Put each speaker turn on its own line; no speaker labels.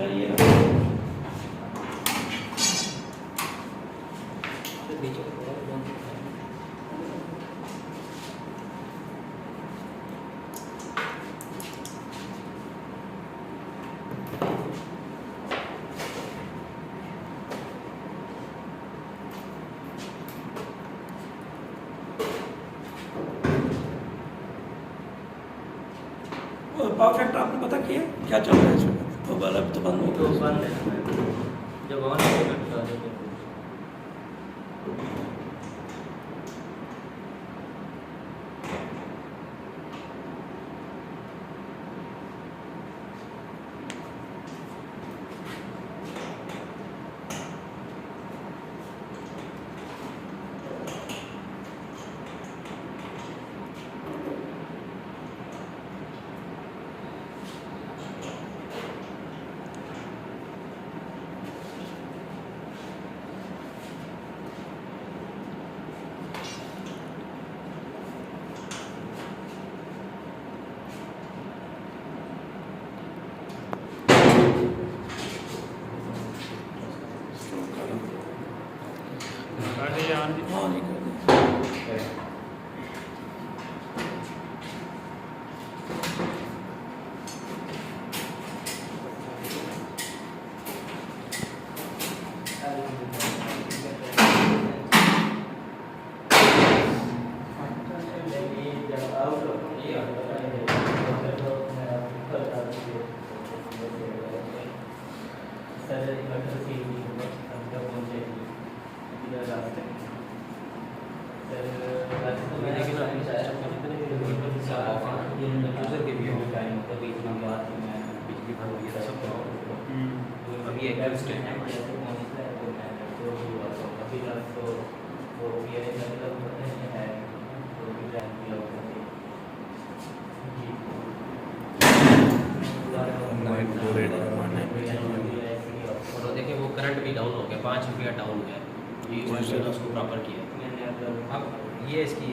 चाहिए power factor आपने पता किया क्या चल रहा है इसमें? तो बल्ब तो बंद हो
तो
गया।
बंद है जब ऑन है तो
हाँ नहीं कर
अभी एक स्टेप है और देखिए वो करंट भी डाउन हो गया 5 रुपया डाउन है ये उसको प्रॉपर किया अब ये इसकी